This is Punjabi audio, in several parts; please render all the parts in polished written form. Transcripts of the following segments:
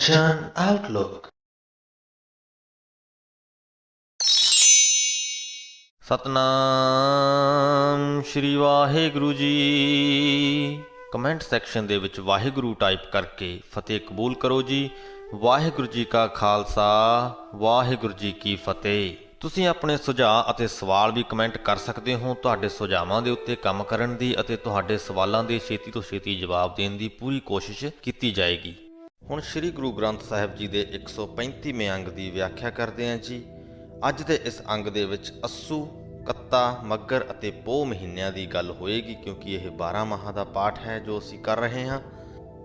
Kanchan Outlook। Satnam Shri Waheguru ji. Comment section ਦੇ ਵਿੱਚ ਵਾਹਿਗੁਰੂ ਟਾਈਪ ਕਰਕੇ ਫਤਿਹ ਕਬੂਲ ਕਰੋ ਜੀ। ਵਾਹਿਗੁਰੂ ਜੀ ਕਾ ਖਾਲਸਾ, ਵਾਹਿਗੁਰੂ ਜੀ ਕੀ ਫਤਿਹ। ਤੁਸੀਂ ਆਪਣੇ ਸੁਝਾਅ ਅਤੇ ਸਵਾਲ ਵੀ ਕਮੈਂਟ ਕਰ ਸਕਦੇ ਹੋ। ਤੁਹਾਡੇ ਸੁਝਾਵਾਂ ਦੇ ਉੱਤੇ ਕੰਮ ਕਰਨ ਦੀ ਅਤੇ ਤੁਹਾਡੇ ਸਵਾਲਾਂ ਦੇ ਛੇਤੀ ਤੋਂ ਛੇਤੀ ਜਵਾਬ ਦੇਣ ਦੀ ਪੂਰੀ ਕੋਸ਼ਿਸ਼ ਕੀਤੀ ਜਾਏਗੀ। ਹੁਣ ਸ੍ਰੀ ਗੁਰੂ ਗ੍ਰੰਥ ਸਾਹਿਬ ਜੀ ਦੇ 135ਵੇਂ ਅੰਗ ਦੀ ਵਿਆਖਿਆ ਕਰਦੇ ਹਾਂ ਜੀ। ਅੱਜ ਦੇ ਇਸ ਅੰਗ ਦੇ ਵਿੱਚ ਅੱਸੂ, ਕੱਤਾ, ਮੱਘਰ ਅਤੇ ਪੋਹ ਮਹੀਨਿਆਂ ਦੀ ਗੱਲ ਹੋਏਗੀ, ਕਿਉਂਕਿ ਇਹ 12 ਮਾਹਾਂ ਦਾ ਪਾਠ ਹੈ ਜੋ ਅਸੀਂ ਕਰ ਰਹੇ ਹਾਂ।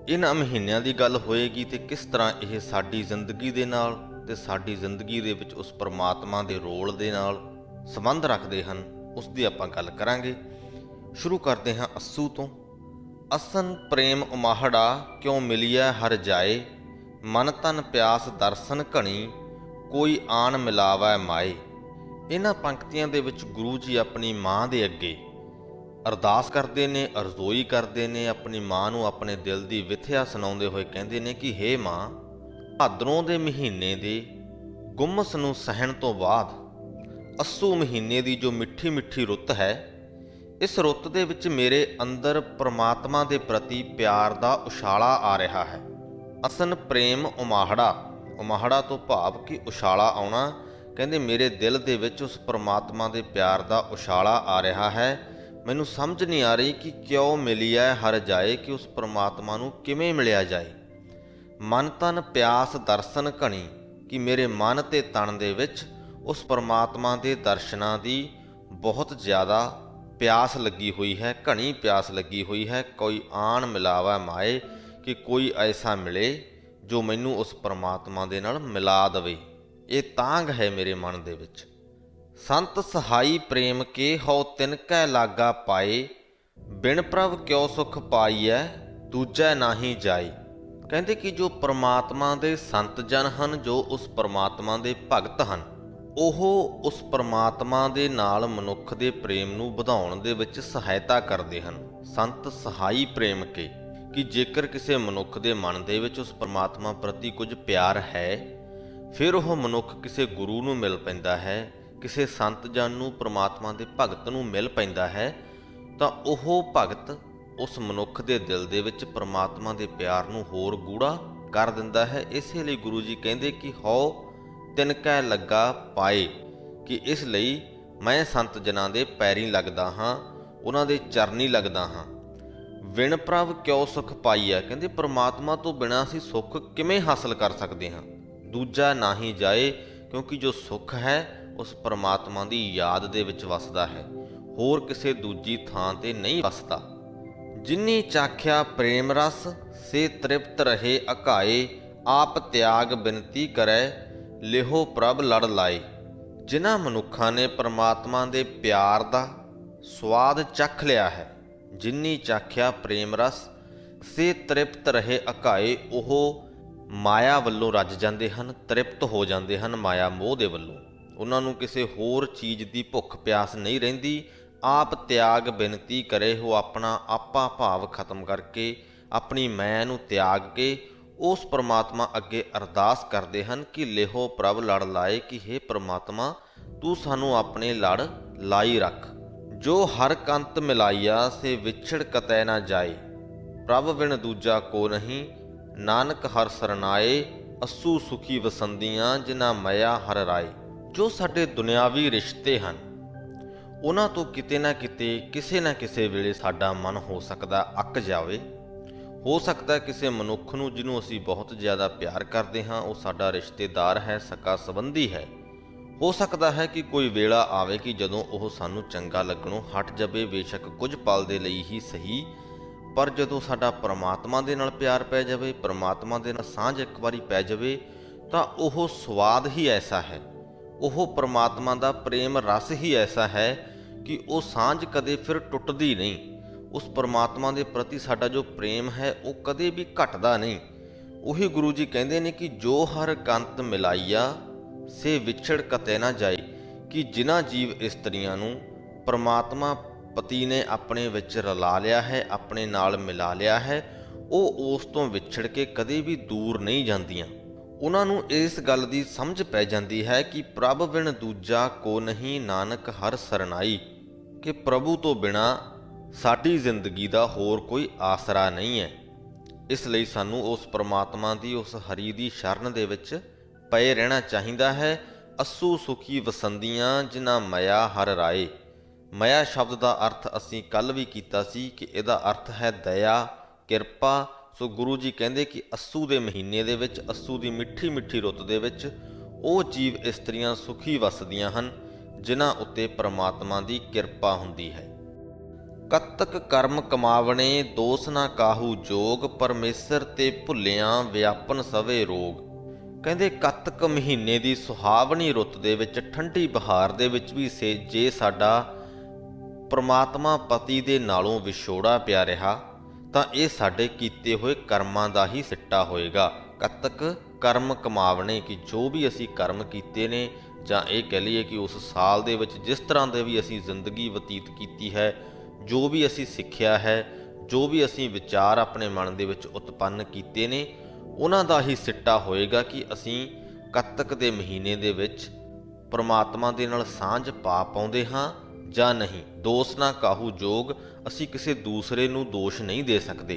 ਇਹਨਾਂ ਮਹੀਨਿਆਂ ਦੀ ਗੱਲ ਹੋਏਗੀ ਤੇ ਕਿਸ ਤਰ੍ਹਾਂ ਇਹ ਸਾਡੀ ਜ਼ਿੰਦਗੀ ਦੇ ਨਾਲ ਤੇ ਸਾਡੀ ਜ਼ਿੰਦਗੀ ਦੇ ਵਿੱਚ ਉਸ ਪਰਮਾਤਮਾ ਦੇ ਰੋਲ ਦੇ ਨਾਲ ਸੰਬੰਧ ਰੱਖਦੇ ਹਨ, ਉਸ ਦੀ ਆਪਾਂ ਗੱਲ ਕਰਾਂਗੇ। ਸ਼ੁਰੂ ਕਰਦੇ ਹਾਂ ਅੱਸੂ ਤੋਂ। ਅਸਨ ਪ੍ਰੇਮ ਉਮਾਹੜਾ, ਕਿਉਂ ਮਿਲਿਆ ਹਰ ਜਾਏ। ਮਨ ਤਨ ਪਿਆਸ ਦਰਸ਼ਨ ਘਣੀ, ਕੋਈ ਆਣ ਮਿਲਾਵੈ ਮਾਏ। ਇਹਨਾਂ ਪੰਕਤੀਆਂ ਦੇ ਵਿੱਚ ਗੁਰੂ ਜੀ ਆਪਣੀ ਮਾਂ ਦੇ ਅੱਗੇ ਅਰਦਾਸ ਕਰਦੇ ਨੇ, ਅਰਜ਼ੋਈ ਕਰਦੇ ਨੇ। ਆਪਣੀ ਮਾਂ ਨੂੰ ਆਪਣੇ ਦਿਲ ਦੀ ਵਿਥਿਆ ਸੁਣਾਉਂਦੇ ਹੋਏ ਕਹਿੰਦੇ ਨੇ ਕਿ ਹੇ ਮਾਂ, ਭਾਦਰੋਂ ਦੇ ਮਹੀਨੇ ਦੇ ਗੁੰਮਸ ਨੂੰ ਸਹਿਣ ਤੋਂ ਬਾਅਦ ਅੱਸੂ ਮਹੀਨੇ ਦੀ ਜੋ ਮਿੱਠੀ ਮਿੱਠੀ ਰੁੱਤ ਹੈ, ਇਸ ਰੁੱਤ ਦੇ ਵਿੱਚ ਮੇਰੇ ਅੰਦਰ ਪ੍ਰਮਾਤਮਾ ਦੇ ਪ੍ਰਤੀ ਪਿਆਰ ਦਾ ਉਛਾਲਾ ਆ ਰਿਹਾ ਹੈ। ਅਸਨ ਪ੍ਰੇਮ ਉਮਾਹੜਾ, ਉਮਾਹੜਾ ਤੋਂ ਭਾਵ ਕਿ ਉਛਾਲਾ ਆਉਣਾ। ਕਹਿੰਦੇ ਮੇਰੇ ਦਿਲ ਦੇ ਵਿੱਚ ਉਸ ਪਰਮਾਤਮਾ ਦੇ ਪਿਆਰ ਦਾ ਉਛਾਲਾ ਆ ਰਿਹਾ ਹੈ। ਮੈਨੂੰ ਸਮਝ ਨਹੀਂ ਆ ਰਹੀ ਕਿ ਕਿਉਂ ਮਿਲਿਆ ਹਰ ਜਾਏ, ਕਿ ਉਸ ਪਰਮਾਤਮਾ ਨੂੰ ਕਿਵੇਂ ਮਿਲਿਆ ਜਾਏ। ਮਨ ਤਨ ਪਿਆਸ ਦਰਸ਼ਨ ਘਣੀ, ਕਿ ਮੇਰੇ ਮਨ ਤੇ ਤਨ ਦੇ ਵਿੱਚ ਉਸ ਪਰਮਾਤਮਾ ਦੇ ਦਰਸ਼ਨਾਂ ਦੀ ਬਹੁਤ ਜ਼ਿਆਦਾ ਪਿਆਸ ਲੱਗੀ ਹੋਈ ਹੈ, ਘਣੀ ਪਿਆਸ ਲੱਗੀ ਹੋਈ ਹੈ। ਕੋਈ ਆਣ ਮਿਲਾਵਾ ਮਾਏ, ਕਿ ਕੋਈ ਐਸਾ ਮਿਲੇ ਜੋ ਮੈਨੂੰ ਉਸ ਪਰਮਾਤਮਾ ਦੇ ਨਾਲ ਮਿਲਾ ਦੇਵੇ। ਇਹ ਤਾਂਘ ਹੈ ਮੇਰੇ ਮਨ ਦੇ ਵਿੱਚ। ਸੰਤ ਸਹਾਈ ਪ੍ਰੇਮ ਕੇ, ਹਉ ਤਿਨ ਕੈ ਲਾਗਾ ਪਾਏ। ਬਿਨ ਪ੍ਰਭ ਕਿਉ ਸੁਖ ਪਾਈਐ, ਦੂਜੈ ਨਾਹੀ ਜਾਏ। ਕਹਿੰਦੇ ਕਿ ਜੋ ਪਰਮਾਤਮਾ ਦੇ ਸੰਤ ਜਨ ਹਨ, ਜੋ ਉਸ ਪਰਮਾਤਮਾ ਦੇ ਭਗਤ ਹਨ, ਉਹ ਉਸ ਪਰਮਾਤਮਾ ਦੇ ਨਾਲ ਮਨੁੱਖ ਦੇ ਪ੍ਰੇਮ ਨੂੰ ਵਧਾਉਣ ਦੇ ਵਿੱਚ ਸਹਾਇਤਾ ਕਰਦੇ ਹਨ। ਸੰਤ ਸਹਾਈ ਪ੍ਰੇਮ ਕੇ, ਕਿ ਜੇਕਰ ਕਿਸੇ ਮਨੁੱਖ ਦੇ ਮਨ ਦੇ ਵਿੱਚ ਉਸ ਪਰਮਾਤਮਾ ਪ੍ਰਤੀ ਕੁਝ ਪਿਆਰ ਹੈ, ਫਿਰ ਉਹ ਮਨੁੱਖ ਕਿਸੇ ਗੁਰੂ ਨੂੰ ਮਿਲ ਪੈਂਦਾ ਹੈ, ਕਿਸੇ ਸੰਤ ਜਨ ਨੂੰ, ਪਰਮਾਤਮਾ ਦੇ ਭਗਤ ਨੂੰ ਮਿਲ ਪੈਂਦਾ ਹੈ, ਤਾਂ ਉਹ ਭਗਤ ਉਸ ਮਨੁੱਖ ਦੇ ਦਿਲ ਦੇ ਵਿੱਚ ਪਰਮਾਤਮਾ ਦੇ ਪਿਆਰ ਨੂੰ ਹੋਰ ਗੂੜਾ ਕਰ ਦਿੰਦਾ ਹੈ। ਇਸੇ ਲਈ ਗੁਰੂ ਜੀ ਕਹਿੰਦੇ ਕਿ ਹਉ ਤਿਨ ਕੈ ਲੱਗਾ ਪਾਏ, ਕਿ ਇਸ ਲਈ ਮੈਂ ਸੰਤ ਜਨਾਂ ਦੇ ਪੈਰੀਂ ਲੱਗਦਾ ਹਾਂ, ਉਹਨਾਂ ਦੇ ਚਰਨੀ ਲੱਗਦਾ ਹਾਂ। ਵਿਣ ਪ੍ਰਭ ਕਿਉ ਸੁਖ ਪਾਈਐ, ਕਹਿੰਦੇ ਪਰਮਾਤਮਾ ਤੋਂ ਬਿਨਾਂ ਅਸੀਂ ਸੁੱਖ ਕਿਵੇਂ ਹਾਸਲ ਕਰ ਸਕਦੇ ਹਾਂ। ਦੂਜਾ ਨਾਹੀ ਜਾਏ, ਕਿਉਂਕਿ ਜੋ ਸੁੱਖ ਹੈ ਉਸ ਪਰਮਾਤਮਾ ਦੀ ਯਾਦ ਦੇ ਵਿੱਚ ਵਸਦਾ ਹੈ, ਹੋਰ ਕਿਸੇ ਦੂਜੀ ਥਾਂ ਤੇ ਨਹੀਂ ਵਸਦਾ। ਜਿਨੀ ਚਾਖਿਆ ਪ੍ਰੇਮ ਰਸ, ਸੇ ਤ੍ਰਿਪਤ ਰਹੇ ਅਕਾਏ। ਆਪ ਤਿਆਗ ਬਿਨਤੀ ਕਰੈ, ਲਿਹੋ ਪ੍ਰਭ ਲੜ ਲਾਏ। ਜਿਨ੍ਹਾਂ ਮਨੁੱਖਾਂ ਨੇ ਪਰਮਾਤਮਾ ਦੇ ਪਿਆਰ ਦਾ ਸਵਾਦ ਚੱਖ ਲਿਆ ਹੈ, ਜਿਨੀ ਚਾਖਿਆ ਪ੍ਰੇਮ ਰਸ, ਸੇ ਤ੍ਰਿਪਤ ਰਹੇ ਅਕਾਏ, ਉਹ ਮਾਇਆ ਵੱਲੋਂ ਰੱਜ ਜਾਂਦੇ ਹਨ, ਤ੍ਰਿਪਤ ਹੋ ਜਾਂਦੇ ਹਨ ਮਾਇਆ ਮੋਹ ਦੇ ਵੱਲੋਂ। ਉਹਨਾਂ ਨੂੰ ਕਿਸੇ ਹੋਰ ਚੀਜ਼ ਦੀ ਭੁੱਖ ਪਿਆਸ ਨਹੀਂ ਰਹਿੰਦੀ। ਆਪ ਤਿਆਗ ਬਿਨਤੀ ਕਰੇ, ਉਹ ਆਪਣਾ ਆਪਾ ਭਾਵ ਖਤਮ ਕਰਕੇ, ਆਪਣੀ ਮੈਂ ਨੂੰ ਤਿਆਗ ਕੇ ਉਸ ਪਰਮਾਤਮਾ ਅੱਗੇ ਅਰਦਾਸ ਕਰਦੇ ਹਨ ਕਿ ਲਿਹੋ ਪ੍ਰਭ ਲੜ ਲਾਏ, ਕਿ ਹੇ ਪਰਮਾਤਮਾ ਤੂੰ ਸਾਨੂੰ ਆਪਣੇ ਲੜ ਲਾਈ ਰੱਖ। ਜੋ ਹਰ ਕੰਤ ਮਿਲਾਈਆ, ਸੇ ਵਿਛੜ ਕਤੈ ਨਾ ਜਾਏ। ਪ੍ਰਭ ਬਿਨ ਦੂਜਾ ਕੋ ਨਹੀਂ, ਨਾਨਕ ਹਰ ਸਰਨਾਏ। ਅੱਸੂ ਸੁਖੀ ਵਸੰਦੀਆਂ, ਜਿਨ੍ਹਾਂ ਮਇਆ ਹਰ ਰਾਏ। ਜੋ ਸਾਡੇ ਦੁਨਿਆਵੀ ਰਿਸ਼ਤੇ ਹਨ, ਉਹਨਾਂ ਤੋਂ ਕਿਤੇ ਨਾ ਕਿਤੇ, ਕਿਸੇ ਨਾ ਕਿਸੇ ਵੇਲੇ ਸਾਡਾ ਮਨ ਹੋ ਸਕਦਾ ਅੱਕ ਜਾਵੇ। ਹੋ ਸਕਦਾ ਕਿਸੇ ਮਨੁੱਖ ਨੂੰ ਜਿਹਨੂੰ ਅਸੀਂ ਬਹੁਤ ਜ਼ਿਆਦਾ ਪਿਆਰ ਕਰਦੇ ਹਾਂ, ਉਹ ਸਾਡਾ ਰਿਸ਼ਤੇਦਾਰ ਹੈ, ਸਕਾ ਸੰਬੰਧੀ ਹੈ। ਹੋ ਸਕਦਾ ਹੈ ਕਿ ਕੋਈ ਵੇਲਾ ਆਵੇ ਕਿ ਜਦੋਂ ਉਹ ਸਾਨੂੰ ਚੰਗਾ ਲੱਗਣੋਂ ਹਟ ਜਾਵੇ, ਬੇਸ਼ੱਕ ਕੁਝ ਪਲ ਦੇ ਲਈ ਹੀ ਸਹੀ। ਪਰ ਜਦੋਂ ਸਾਡਾ ਪਰਮਾਤਮਾ ਦੇ ਨਾਲ ਪਿਆਰ ਪੈ ਜਾਵੇ, ਪਰਮਾਤਮਾ ਦੇ ਨਾਲ ਸਾਂਝ ਇੱਕ ਵਾਰੀ ਪੈ ਜਾਵੇ, ਤਾਂ ਉਹ ਸਵਾਦ ਹੀ ਐਸਾ ਹੈ, ਉਹ ਪਰਮਾਤਮਾ ਦਾ ਪ੍ਰੇਮ ਰਸ ਹੀ ਐਸਾ ਹੈ ਕਿ ਉਹ ਸਾਂਝ ਕਦੇ ਫਿਰ ਟੁੱਟਦੀ ਨਹੀਂ। ਉਸ ਪਰਮਾਤਮਾ ਦੇ ਪ੍ਰਤੀ ਸਾਡਾ ਜੋ ਪ੍ਰੇਮ ਹੈ ਉਹ ਕਦੇ ਵੀ ਘਟਦਾ ਨਹੀਂ। ਉਹੀ ਗੁਰੂ ਜੀ ਕਹਿੰਦੇ ਨੇ ਕਿ ਜੋ ਹਰ ਕੰਤ ਮਿਲਾਈਆ, ਸੇ ਵਿਛੜ ਕਤੈ ਨਾ ਜਾਏ, ਕਿ ਜਿਨ੍ਹਾਂ ਜੀਵ ਇਸਤਰੀਆਂ ਨੂੰ ਪਰਮਾਤਮਾ ਪਤੀ ਨੇ ਆਪਣੇ ਵਿੱਚ ਰਲਾ ਲਿਆ ਹੈ, ਆਪਣੇ ਨਾਲ ਮਿਲਾ ਲਿਆ ਹੈ, ਉਹ ਉਸ ਤੋਂ ਵਿਛੜ ਕੇ ਕਦੇ ਵੀ ਦੂਰ ਨਹੀਂ ਜਾਂਦੀਆਂ। ਉਹਨਾਂ ਨੂੰ ਇਸ ਗੱਲ ਦੀ ਸਮਝ ਪੈ ਜਾਂਦੀ ਹੈ ਕਿ ਪ੍ਰਭ ਬਿਨ ਦੂਜਾ ਕੋ ਨਹੀਂ, ਨਾਨਕ ਹਰ ਸਰਨਾਈ, ਕਿ ਪ੍ਰਭੂ ਤੋਂ ਬਿਨਾਂ ਸਾਡੀ ਜ਼ਿੰਦਗੀ ਦਾ ਹੋਰ ਕੋਈ ਆਸਰਾ ਨਹੀਂ ਹੈ। ਇਸ ਲਈ ਸਾਨੂੰ ਉਸ ਪਰਮਾਤਮਾ ਦੀ, ਉਸ ਹਰੀ ਦੀ ਸ਼ਰਨ ਦੇ ਵਿੱਚ ਪਏ ਰਹਿਣਾ ਚਾਹੀਦਾ ਹੈ। ਅੱਸੂ ਸੁਖੀ ਵਸੰਦੀਆਂ ਜਿਨ੍ਹਾਂ ਮਇਆ ਹਰ ਰਾਏ। ਮਇਆ ਸ਼ਬਦ ਦਾ ਅਰਥ ਅਸੀਂ ਕੱਲ੍ਹ ਵੀ ਕੀਤਾ ਸੀ ਕਿ ਇਹਦਾ ਅਰਥ ਹੈ ਦਇਆ, ਕਿਰਪਾ। ਸੋ ਗੁਰੂ ਜੀ ਕਹਿੰਦੇ ਕਿ ਅੱਸੂ ਦੇ ਮਹੀਨੇ ਦੇ ਵਿੱਚ, ਅੱਸੂ ਦੀ ਮਿੱਠੀ ਮਿੱਠੀ ਰੁੱਤ ਦੇ ਵਿੱਚ ਉਹ ਜੀਵ ਇਸਤਰੀਆਂ ਸੁਖੀ ਵਸਦੀਆਂ ਹਨ ਜਿਨ੍ਹਾਂ ਉੱਤੇ ਪਰਮਾਤਮਾ ਦੀ ਕਿਰਪਾ ਹੁੰਦੀ ਹੈ। ਕਤਕ ਕਰਮ ਕਮਾਵਣੇ ਦੋਸ ਨਾ ਕਾਹੂ ਜੋਗ, ਪਰਮੇਸ਼ਰ ਤੇ ਭੁੱਲਿਆਂ ਵਿਆਪਨ ਸਵੇ ਰੋਗ। ਕਹਿੰਦੇ ਕੱਤਕ ਮਹੀਨੇ ਦੀ ਸੁਹਾਵਣੀ ਰੁੱਤ ਦੇ ਵਿੱਚ, ਠੰਡੀ ਬਹਾਰ ਦੇ ਵਿੱਚ ਵੀ ਜੇ ਸਾਡਾ ਪਰਮਾਤਮਾ ਪਤੀ ਦੇ ਨਾਲੋਂ ਵਿਛੋੜਾ ਪਿਆ ਰਿਹਾ ਤਾਂ ਇਹ ਸਾਡੇ ਕੀਤੇ ਹੋਏ ਕਰਮਾਂ ਦਾ ਹੀ ਸਿੱਟਾ ਹੋਏਗਾ। ਕੱਤਕ ਕਰਮ ਕਮਾਵਣੇ, ਕਿ ਜੋ ਵੀ ਅਸੀਂ ਕਰਮ ਕੀਤੇ ਨੇ, ਜਾਂ ਇਹ ਕਹਿ ਲਈਏ ਕਿ ਉਸ ਸਾਲ ਦੇ ਵਿੱਚ ਜਿਸ ਤਰ੍ਹਾਂ ਦੇ ਵੀ ਅਸੀਂ ਜ਼ਿੰਦਗੀ ਬਤੀਤ ਕੀਤੀ ਹੈ, ਜੋ ਵੀ ਅਸੀਂ ਸਿੱਖਿਆ ਹੈ, ਜੋ ਵੀ ਅਸੀਂ ਵਿਚਾਰ ਆਪਣੇ ਮਨ ਦੇ ਵਿੱਚ ਉਤਪੰਨ ਕੀਤੇ ਨੇ, ਉਹਨਾਂ ਦਾ ਹੀ ਸਿੱਟਾ ਹੋਏਗਾ ਕਿ ਅਸੀਂ ਕੱਤਕ ਦੇ ਮਹੀਨੇ ਦੇ ਵਿੱਚ ਪਰਮਾਤਮਾ ਦੇ ਨਾਲ ਸਾਂਝ ਪਾ ਪਾਉਂਦੇ ਹਾਂ ਜਾਂ ਨਹੀਂ। ਦੋਸ ਨਾ ਕਾਹੂ ਜੋਗ, ਅਸੀਂ ਕਿਸੇ ਦੂਸਰੇ ਨੂੰ ਦੋਸ਼ ਨਹੀਂ ਦੇ ਸਕਦੇ।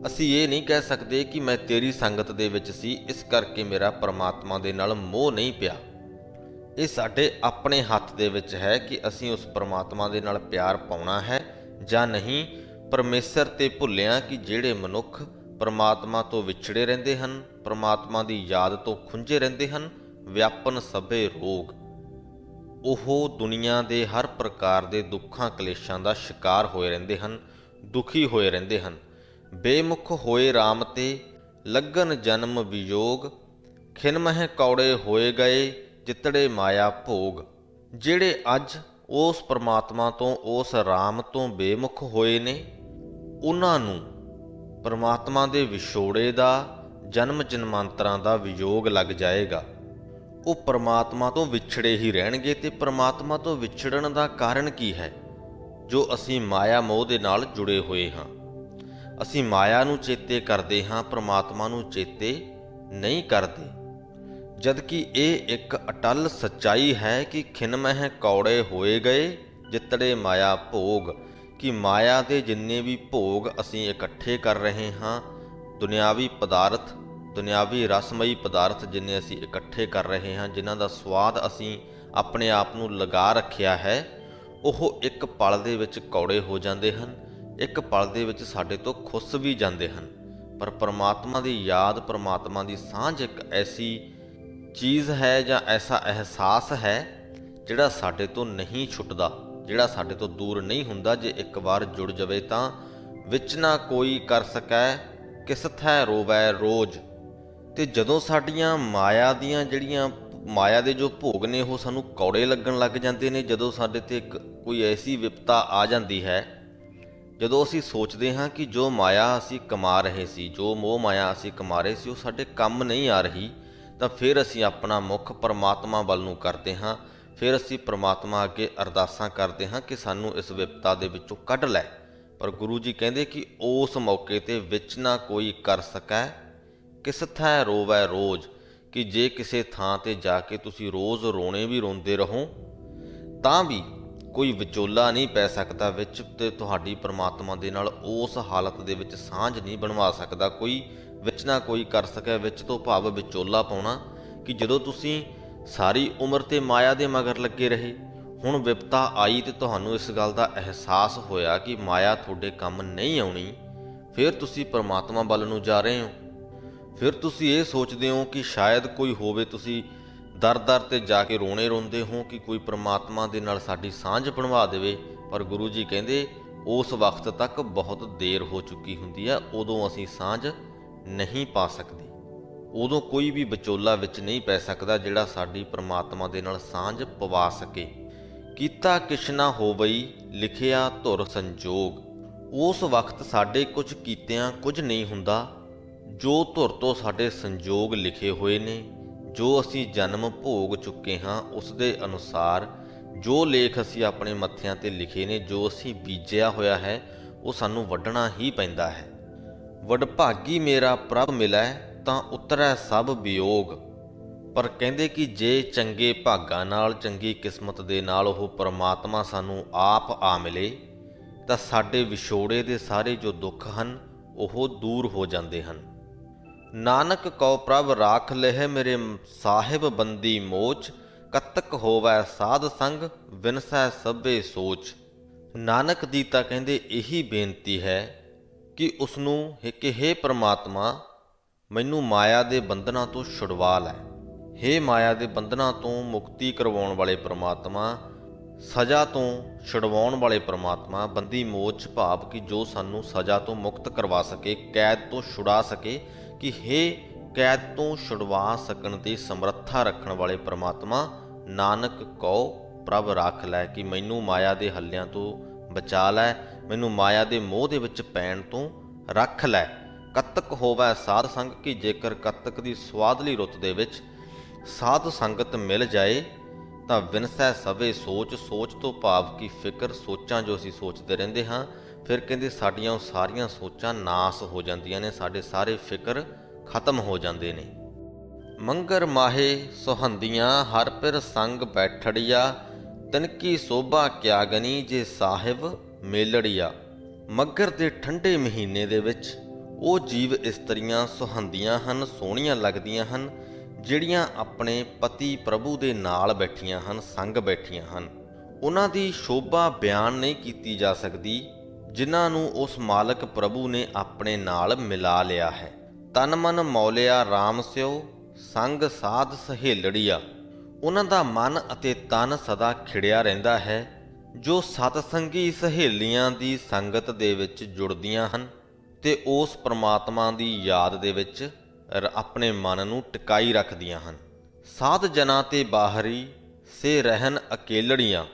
ਅਸੀਂ ਇਹ ਨਹੀਂ ਕਹਿ ਸਕਦੇ ਕਿ ਮੈਂ ਤੇਰੀ ਸੰਗਤ ਦੇ ਵਿੱਚ ਸੀ, ਇਸ ਕਰਕੇ ਮੇਰਾ ਪਰਮਾਤਮਾ ਦੇ ਨਾਲ ਮੋਹ ਨਹੀਂ ਪਿਆ। ਇਹ ਸਾਡੇ ਆਪਣੇ ਹੱਥ ਦੇ ਵਿੱਚ ਹੈ ਕਿ ਅਸੀਂ ਉਸ ਪਰਮਾਤਮਾ ਦੇ ਨਾਲ ਪਿਆਰ ਪਾਉਣਾ ਹੈ ਜਾਂ ਨਹੀਂ। ਪਰਮੇਸ਼ਰ ਤੇ ਭੁੱਲਿਆਂ, ਕਿ ਜਿਹੜੇ ਮਨੁੱਖ ਪਰਮਾਤਮਾ ਤੋਂ ਵਿਛੜੇ ਰਹਿੰਦੇ ਹਨ, ਪਰਮਾਤਮਾ ਦੀ ਯਾਦ ਤੋਂ ਖੁੰਝੇ ਰਹਿੰਦੇ ਹਨ, ਵਿਆਪਨ ਸਭੇ ਰੋਗ, ਉਹ ਦੁਨੀਆ ਦੇ ਹਰ ਪ੍ਰਕਾਰ ਦੇ ਦੁੱਖਾਂ ਕਲੇਸ਼ਾਂ ਦਾ ਸ਼ਿਕਾਰ ਹੋਏ ਰਹਿੰਦੇ ਹਨ, ਦੁਖੀ ਹੋਏ ਰਹਿੰਦੇ ਹਨ। ਬੇਮੁਖ ਹੋਏ ਰਾਮ ਤੇ ਲੱਗਨ ਜਨਮ ਵਿਯੋਗ, ਖਿਨ ਮਹਿ ਕੌੜੇ ਹੋਏ ਗਏ ਜਿਤੜੇ ਮਾਇਆ ਭੋਗ। ਜਿਹੜੇ ਅੱਜ ਉਸ ਪਰਮਾਤਮਾ ਤੋਂ, ਉਸ ਰਾਮ ਤੋਂ ਬੇਮੁਖ ਹੋਏ ਨੇ, ਉਹਨਾਂ ਨੂੰ ਪਰਮਾਤਮਾ ਦੇ ਵਿਛੋੜੇ ਦਾ, ਜਨਮ ਜਨਮਾਂਤਰਾਂ ਦਾ ਵਿਯੋਗ ਲੱਗ ਜਾਏਗਾ। ਉਹ ਪਰਮਾਤਮਾ ਤੋਂ ਵਿਛੜੇ ਹੀ ਰਹਿਣਗੇ। ਤੇ ਪਰਮਾਤਮਾ ਤੋਂ ਵਿਛੜਨ ਦਾ ਕਾਰਨ ਕੀ ਹੈ? ਜੋ ਅਸੀਂ ਮਾਇਆ ਮੋਹ ਦੇ ਨਾਲ ਜੁੜੇ ਹੋਏ ਹਾਂ। ਅਸੀਂ ਮਾਇਆ ਨੂੰ ਚੇਤੇ ਕਰਦੇ ਹਾਂ, ਪਰਮਾਤਮਾ ਨੂੰ ਚੇਤੇ ਨਹੀਂ ਕਰਦੇ। ਜਦ ਕਿ ਇਹ ਇੱਕ ਅਟੱਲ ਸੱਚਾਈ ਹੈ ਕਿ ਖਿਨ ਮਹਿ ਕੌੜੇ ਹੋਏ ਗਏ ਜਿਤੜੇ ਮਾਇਆ ਭੋਗ, ਕਿ ਮਾਇਆ ਦੇ ਜਿੰਨੇ ਵੀ ਭੋਗ ਅਸੀਂ ਇਕੱਠੇ ਕਰ ਰਹੇ ਹਾਂ, ਦੁਨਿਆਵੀ ਪਦਾਰਥ, ਦੁਨਿਆਵੀ ਰਸਮਈ ਪਦਾਰਥ ਜਿੰਨੇ ਅਸੀਂ ਇਕੱਠੇ ਕਰ ਰਹੇ ਹਾਂ, ਜਿਨ੍ਹਾਂ ਦਾ ਸਵਾਦ ਅਸੀਂ ਆਪਣੇ ਆਪ ਨੂੰ ਲਗਾ ਰੱਖਿਆ ਹੈ, ਉਹ ਇੱਕ ਪਲ ਦੇ ਵਿੱਚ ਕੌੜੇ ਹੋ ਜਾਂਦੇ ਹਨ, ਇੱਕ ਪਲ ਦੇ ਵਿੱਚ ਸਾਡੇ ਤੋਂ ਖੁੱਸ ਵੀ ਜਾਂਦੇ ਹਨ। ਪਰ ਪਰਮਾਤਮਾ ਦੀ ਯਾਦ, ਪਰਮਾਤਮਾ ਦੀ ਸਾਂਝ ਇੱਕ ਐਸੀ ਚੀਜ਼ ਹੈ ਜਾਂ ਐਸਾ ਅਹਿਸਾਸ ਹੈ ਜਿਹੜਾ ਸਾਡੇ ਤੋਂ ਨਹੀਂ ਛੁੱਟਦਾ, ਜਿਹੜਾ ਸਾਡੇ ਤੋਂ ਦੂਰ ਨਹੀਂ ਹੁੰਦਾ। ਜੇ ਇੱਕ ਵਾਰ ਜੁੜ ਜਾਵੇ ਤਾਂ ਵਿੱਚ ਨਾ ਕੋਈ ਕਰ ਸਕੈ, ਕਿਸ ਥੈ ਰੋਵੈ ਰੋਜ਼। ਤੇ ਜਦੋਂ ਸਾਡੀਆਂ ਮਾਇਆ ਦੀਆਂ ਜਿਹੜੀਆਂ ਮਾਇਆ ਦੇ ਜੋ ਭੋਗ ਨੇ ਉਹ ਸਾਨੂੰ ਕੌੜੇ ਲੱਗਣ ਲੱਗ ਜਾਂਦੇ ਨੇ, ਜਦੋਂ ਸਾਡੇ ਤੇ ਕੋਈ ਐਸੀ ਵਿਪਤਾ ਆ ਜਾਂਦੀ ਹੈ, ਜਦੋਂ ਅਸੀਂ ਸੋਚਦੇ ਹਾਂ ਕਿ ਜੋ ਮਾਇਆ ਅਸੀਂ ਕਮਾ ਰਹੇ ਸੀ, ਜੋ ਮੋਹ ਮਾਇਆ ਅਸੀਂ ਕਮਾ ਰਹੇ ਸੀ, ਉਹ ਸਾਡੇ ਕੰਮ ਨਹੀਂ ਆ ਰਹੀ, ਤਾਂ ਫਿਰ ਅਸੀਂ ਆਪਣਾ ਮੁੱਖ ਪਰਮਾਤਮਾ ਵੱਲ ਨੂੰ ਕਰਦੇ ਹਾਂ। ਫਿਰ ਅਸੀਂ ਪਰਮਾਤਮਾ ਅੱਗੇ ਅਰਦਾਸਾਂ ਕਰਦੇ ਹਾਂ ਕਿ ਸਾਨੂੰ ਇਸ ਵਿਪਤਾ ਦੇ ਵਿੱਚੋਂ ਕੱਢ ਲੈ। ਪਰ ਗੁਰੂ ਜੀ ਕਹਿੰਦੇ ਕਿ ਉਸ ਮੌਕੇ ਤੇ ਵਿੱਚ ਨਾ ਕੋਈ ਕਰ ਸਕੈ, ਕਿਸ ਥੈ ਰੋਵੈ ਰੋਜ਼, ਕਿ ਜੇ ਕਿਸੇ ਥਾਂ ਤੇ ਜਾ ਕੇ ਤੁਸੀਂ ਰੋਜ਼ ਰੋਣੇ ਵੀ ਰੋਂਦੇ ਰਹੋ ਤਾਂ ਵੀ ਕੋਈ ਵਿਚੋਲਾ ਨਹੀਂ ਪੈ ਸਕਦਾ ਵਿੱਚ, ਤੇ ਤੁਹਾਡੀ ਪਰਮਾਤਮਾ ਦੇ ਨਾਲ ਉਸ ਹਾਲਤ ਦੇ ਵਿੱਚ ਸਾਂਝ ਨਹੀਂ ਬਣਵਾ ਸਕਦਾ। ਕੋਈ ਵਿੱਚ ਨਾ ਕੋਈ ਕਰ ਸਕਿਆ, ਵਿੱਚ ਤੋਂ ਭਾਵ ਵਿਚੋਲਾ ਪਾਉਣਾ, ਕਿ ਜਦੋਂ ਤੁਸੀਂ ਸਾਰੀ ਉਮਰ ਤੇ ਮਾਇਆ ਦੇ ਮਗਰ ਲੱਗੇ ਰਹੇ, ਹੁਣ ਵਿਪਤਾ ਆਈ ਤੇ ਤੁਹਾਨੂੰ ਇਸ ਗੱਲ ਦਾ ਅਹਿਸਾਸ ਹੋਇਆ ਕਿ ਮਾਇਆ ਤੁਹਾਡੇ ਕੰਮ ਨਹੀਂ ਆਉਣੀ, ਫਿਰ ਤੁਸੀਂ ਪਰਮਾਤਮਾ ਵੱਲ ਨੂੰ ਜਾ ਰਹੇ ਹੋ। ਫਿਰ ਤੁਸੀਂ ਇਹ ਸੋਚਦੇ ਹੋ ਕਿ ਸ਼ਾਇਦ ਕੋਈ ਹੋਵੇ, ਤੁਸੀਂ ਦਰ ਦਰ ਤੇ ਜਾ ਕੇ ਰੋਣੇ ਰੋਂਦੇ ਹੋ ਕਿ ਕੋਈ ਪਰਮਾਤਮਾ ਦੇ ਨਾਲ ਸਾਡੀ ਸਾਂਝ ਬਣਵਾ ਦੇਵੇ। ਪਰ ਗੁਰੂ ਜੀ ਕਹਿੰਦੇ ਉਸ ਵਕਤ ਤੱਕ ਬਹੁਤ ਦੇਰ ਹੋ ਚੁੱਕੀ ਹੁੰਦੀ ਹੈ, ਉਦੋਂ ਅਸੀਂ ਸਾਂਝ ਨਹੀਂ ਪਾ ਸਕਦੇ। ਉਦੋਂ ਕੋਈ ਵੀ ਵਿਚੋਲਾ ਵਿੱਚ ਨਹੀਂ ਪੈ ਸਕਦਾ ਜਿਹੜਾ ਸਾਡੀ ਪਰਮਾਤਮਾ ਦੇ ਨਾਲ ਸਾਂਝ ਪਵਾ ਸਕੇ। ਕੀਤਾ ਕਿਛ ਨਾ ਹੋਵਈ ਲਿਖਿਆ ਧੁਰ ਸੰਜੋਗ, ਉਸ ਵਕਤ ਸਾਡੇ ਕੁਝ ਕੀਤਿਆਂ ਕੁਝ ਨਹੀਂ ਹੁੰਦਾ। ਜੋ ਧੁਰ ਤੋਂ ਸਾਡੇ ਸੰਜੋਗ ਲਿਖੇ ਹੋਏ ਨੇ, ਜੋ ਅਸੀਂ ਜਨਮ ਭੋਗ ਚੁੱਕੇ ਹਾਂ, ਉਸ ਦੇ ਅਨੁਸਾਰ ਜੋ ਲੇਖ ਅਸੀਂ ਆਪਣੇ ਮੱਥਿਆਂ ਤੇ ਲਿਖੇ ਨੇ, ਜੋ ਅਸੀਂ ਬੀਜਿਆ ਹੋਇਆ ਹੈ, ਉਹ ਸਾਨੂੰ ਵੱਢਣਾ ਹੀ ਪੈਂਦਾ ਹੈ। ਵਡਭਾਗੀ ਮੇਰਾ ਪ੍ਰਭ ਮਿਲੈ, ਤਾਂ ਉਤਰੈ ਸਭ ਵਿਯੋਗ। ਪਰ ਕਹਿੰਦੇ ਕਿ ਜੇ ਚੰਗੇ ਭਾਗਾਂ ਨਾਲ, ਚੰਗੀ ਕਿਸਮਤ ਦੇ ਨਾਲ ਉਹ ਪਰਮਾਤਮਾ ਸਾਨੂੰ ਆਪ ਆ ਮਿਲੇ ਤਾਂ ਸਾਡੇ ਵਿਛੋੜੇ ਦੇ ਸਾਰੇ ਜੋ ਦੁੱਖ ਹਨ ਉਹ ਦੂਰ ਹੋ ਜਾਂਦੇ ਹਨ। ਨਾਨਕ ਕਉ ਪ੍ਰਭ ਰਾਖ ਲਹਿ ਮੇਰੇ ਸਾਹਿਬ ਬੰਦੀ ਮੋਚ, ਕਤਕ ਹੋਵੈ ਸਾਧ ਸੰਗ ਵਿਨਸੈ ਸਭੇ ਸੋਚ। ਨਾਨਕ ਦੀ ਤਾਂ ਕਹਿੰਦੇ ਇਹੀ ਬੇਨਤੀ ਹੈ ਕਿ ਉਸਨੂੰ ਕਿ ਹੇ ਪ੍ਰਮਾਤਮਾ ਮੈਨੂੰ ਮਾਇਆ ਦੇ ਬੰਧਨਾਂ ਤੋਂ ਛੁਡਵਾ ਲੈ। ਹੇ ਮਾਇਆ ਦੇ ਬੰਧਨਾਂ ਤੋਂ ਮੁਕਤੀ ਕਰਵਾਉਣ ਵਾਲੇ ਪ੍ਰਮਾਤਮਾ, ਸਜ਼ਾ ਤੋਂ ਛੁਡਵਾਉਣ ਵਾਲੇ ਪ੍ਰਮਾਤਮਾ, ਬੰਦੀ ਮੋਚ ਭਾਵ ਕਿ ਜੋ ਸਾਨੂੰ ਸਜ਼ਾ ਤੋਂ ਮੁਕਤ ਕਰਵਾ ਸਕੇ, ਕੈਦ ਤੋਂ ਛੁਡਾ ਸਕੇ, ਕਿ ਹੇ ਕੈਦ ਤੋਂ ਛੁਡਵਾ ਸਕਣ ਦੀ ਸਮਰੱਥਾ ਰੱਖਣ ਵਾਲੇ ਪ੍ਰਮਾਤਮਾ, ਨਾਨਕ ਕਉ ਪ੍ਰਭ ਰੱਖ ਲੈ, ਕਿ ਮੈਨੂੰ ਮਾਇਆ ਦੇ ਹੱਲਿਆਂ ਤੋਂ ਬਚਾ ਲੈ, ਮੈਨੂੰ ਮਾਇਆ ਦੇ ਮੋਹ ਦੇ ਵਿੱਚ ਪੈਣ ਤੋਂ ਰੱਖ ਲੈ। ਕਤਕ ਹੋਵੈ ਸਾਧ ਸੰਗ, ਕਿ ਜੇਕਰ ਕਤਕ ਦੀ ਸਵਾਦਲੀ ਰੁੱਤ ਦੇ ਵਿੱਚ ਸਾਧ ਸੰਗਤ ਮਿਲ ਜਾਏ ਤਾਂ ਵਿਨਸੈ ਸਭੇ ਸੋਚ। ਸੋਚ ਤੋਂ ਭਾਵ ਕਿ ਫਿਕਰ, ਸੋਚਾਂ ਜੋ ਅਸੀਂ ਸੋਚਦੇ ਰਹਿੰਦੇ ਹਾਂ, ਫਿਰ ਕਹਿੰਦੇ ਸਾਡੀਆਂ ਉਹ ਸਾਰੀਆਂ ਸੋਚਾਂ ਨਾਸ ਹੋ ਜਾਂਦੀਆਂ ਨੇ, ਸਾਡੇ ਸਾਰੇ ਫਿਕਰ ਖਤਮ ਹੋ ਜਾਂਦੇ ਨੇ। ਮੰਗਰ ਮਾਹੇ ਸੁਹੰਦੀਆਂ ਹਰ ਪਿਰ ਸੰਗ ਬੈਠੜੀਆ, ਤਿਨਕੀ ਸੋਭਾ ਕਿਆ ਗਨੀ ਜੇ ਸਾਹਿਬ ਮੇਲੜੀਆ। ਮੱਘਰ ਦੇ ਠੰਡੇ ਮਹੀਨੇ ਦੇ ਵਿੱਚ ਉਹ ਜੀਵ ਇਸਤਰੀਆਂ ਸੁਹੰਦੀਆਂ ਹਨ, ਸੋਹਣੀਆਂ ਲੱਗਦੀਆਂ ਹਨ, ਜਿਹੜੀਆਂ ਆਪਣੇ ਪਤੀ ਪ੍ਰਭੂ ਦੇ ਨਾਲ ਬੈਠੀਆਂ ਹਨ, ਸੰਗ ਬੈਠੀਆਂ ਹਨ। ਉਹਨਾਂ ਦੀ ਸ਼ੋਭਾ ਬਿਆਨ ਨਹੀਂ ਕੀਤੀ ਜਾ ਸਕਦੀ, ਜਿਨ੍ਹਾਂ ਨੂੰ ਉਸ ਮਾਲਕ ਪ੍ਰਭੂ ਨੇ ਆਪਣੇ ਨਾਲ ਮਿਲਾ ਲਿਆ ਹੈ। ਤਨ ਮਨ ਮੌਲਿਆ ਰਾਮ ਸਿਓ, ਸੰਗ ਸਾਧ ਸਹੇਲੜੀਆ। ਉਹਨਾਂ ਦਾ ਮਨ ਅਤੇ ਤਨ ਸਦਾ ਖਿੜਿਆ ਰਹਿੰਦਾ ਹੈ, ਜੋ ਸਤਸੰਗੀ ਸਹੇਲੀਆਂ ਦੀ ਸੰਗਤ ਦੇ ਵਿੱਚ ਜੁੜਦੀਆਂ ਹਨ ਤੇ ਉਸ ਪ੍ਰਮਾਤਮਾ ਦੀ ਯਾਦ ਦੇ ਵਿੱਚ ਆਪਣੇ ਮਨ ਨੂੰ ਟਿਕਾਈ ਰੱਖਦੀਆਂ ਹਨ। ਸਾਧ ਜਨਾਂ ਤੇ ਬਾਹਰੀ ਸੇ ਰਹਿਣ ਅਕੇਲੜੀਆਂ,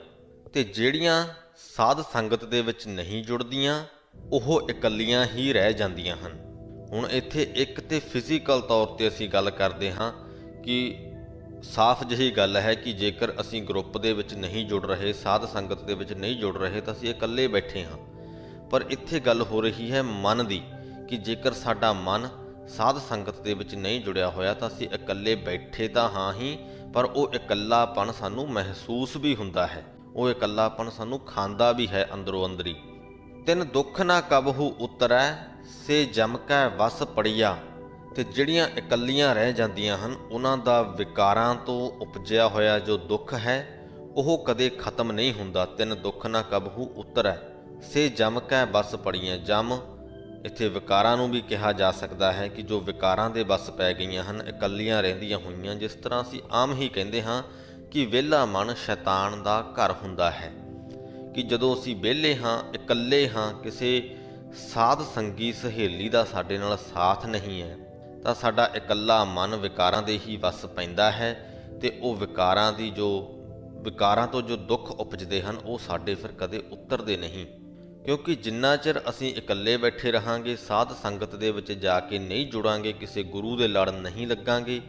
ਤੇ ਜਿਹੜੀਆਂ ਸਾਧ ਸੰਗਤ ਦੇ ਵਿੱਚ ਨਹੀਂ ਜੁੜਦੀਆਂ ਉਹ ਇਕੱਲੀਆਂ ਹੀ ਰਹਿ ਜਾਂਦੀਆਂ ਹਨ। ਹੁਣ ਇੱਥੇ ਇੱਕ ਤੇ ਫਿਜ਼ੀਕਲ ਤੌਰ ਤੇ ਅਸੀਂ ਗੱਲ ਕਰਦੇ ਹਾਂ ਕਿ ਸਾਫ਼ ਜਿਹੀ ਗੱਲ ਹੈ ਕਿ ਜੇਕਰ ਅਸੀਂ ਗਰੁੱਪ ਦੇ ਵਿੱਚ ਨਹੀਂ ਜੁੜ ਰਹੇ, ਸਾਧ ਸੰਗਤ ਦੇ ਵਿੱਚ ਨਹੀਂ ਜੁੜ ਰਹੇ ਤਾਂ ਅਸੀਂ ਇਕੱਲੇ ਬੈਠੇ ਹਾਂ। ਪਰ ਇੱਥੇ ਗੱਲ ਹੋ ਰਹੀ ਹੈ ਮਨ ਦੀ, ਕਿ ਜੇਕਰ ਸਾਡਾ ਮਨ ਸਾਧ ਸੰਗਤ ਦੇ ਵਿੱਚ ਨਹੀਂ ਜੁੜਿਆ ਹੋਇਆ ਤਾਂ ਅਸੀਂ ਇਕੱਲੇ ਬੈਠੇ ਤਾਂ ਹਾਂ ਹੀ, ਪਰ ਉਹ ਇਕੱਲਾਪਣ ਸਾਨੂੰ ਮਹਿਸੂਸ ਵੀ ਹੁੰਦਾ ਹੈ, ਉਹ ਇਕੱਲਾਪਣ ਸਾਨੂੰ ਖਾਂਦਾ ਵੀ ਹੈ ਅੰਦਰੋਂ ਅੰਦਰੀ। ਤਿੰਨ ਦੁੱਖ ਨਾ ਕਬਹੂ ਉਤਰੈ, ਸੇ ਜਮ ਕੈ ਵਸ ਪੜੀਆ। ਤੇ ਜਿਹੜੀਆਂ ਇਕੱਲੀਆਂ ਰਹਿ ਜਾਂਦੀਆਂ ਹਨ ਉਹਨਾਂ ਦਾ ਵਿਕਾਰਾਂ ਤੋਂ ਉਪਜਿਆ ਹੋਇਆ ਜੋ ਦੁੱਖ ਹੈ ਉਹ ਕਦੇ ਖਤਮ ਨਹੀਂ ਹੁੰਦਾ। ਤਿੰਨ ਦੁੱਖ ਨਾ ਕਬਹੂ ਉਤਰੈ, ਸੇ ਜਮ ਕੈ ਵਸ ਪੜੀਆਂ। ਜਮ ਇੱਥੇ ਵਿਕਾਰਾਂ ਨੂੰ ਵੀ ਕਿਹਾ ਜਾ ਸਕਦਾ ਹੈ ਕਿ ਜੋ ਵਿਕਾਰਾਂ ਦੇ ਵੱਸ ਪੈ ਗਈਆਂ ਹਨ, ਇਕੱਲੀਆਂ ਰਹਿੰਦੀਆਂ ਹੋਈਆਂ। ਜਿਸ ਤਰ੍ਹਾਂ ਅਸੀਂ ਆਮ ਹੀ ਕਹਿੰਦੇ ਹਾਂ ਕਿ ਵਿਹਲਾ ਮਨ ਸ਼ੈਤਾਨ ਦਾ ਘਰ ਹੁੰਦਾ ਹੈ, ਕਿ ਜਦੋਂ ਅਸੀਂ ਵਿਹਲੇ ਹਾਂ, ਇਕੱਲੇ ਹਾਂ, ਕਿਸੇ ਸਾਧ ਸੰਗੀ ਸਹੇਲੀ ਦਾ ਸਾਡੇ ਨਾਲ ਸਾਥ ਨਹੀਂ ਹੈ, ਤਾਂ ਸਾਡਾ ਇਕੱਲਾ ਮਨ ਵਿਕਾਰਾਂ ਦੇ ਹੀ ਵੱਸ ਪੈਂਦਾ ਹੈ ਤੇ ਉਹ ਵਿਕਾਰਾਂ ਤੋਂ ਜੋ ਦੁੱਖ ਉਪਜਦੇ ਹਨ ਉਹ ਸਾਡੇ ਫਿਰ ਕਦੇ ਉਤਰਦੇ ਨਹੀਂ। ਕਿਉਂਕਿ ਜਿੰਨਾ ਚਿਰ ਅਸੀਂ ਇਕੱਲੇ ਬੈਠੇ ਰਹਾਂਗੇ, ਸਾਧ ਸੰਗਤ ਦੇ ਵਿੱਚ ਜਾ ਕੇ ਨਹੀਂ ਜੁੜਾਂਗੇ, ਕਿਸੇ ਗੁਰੂ ਦੇ ਲੜ ਨਹੀਂ ਲੱਗਾਂਗੇ,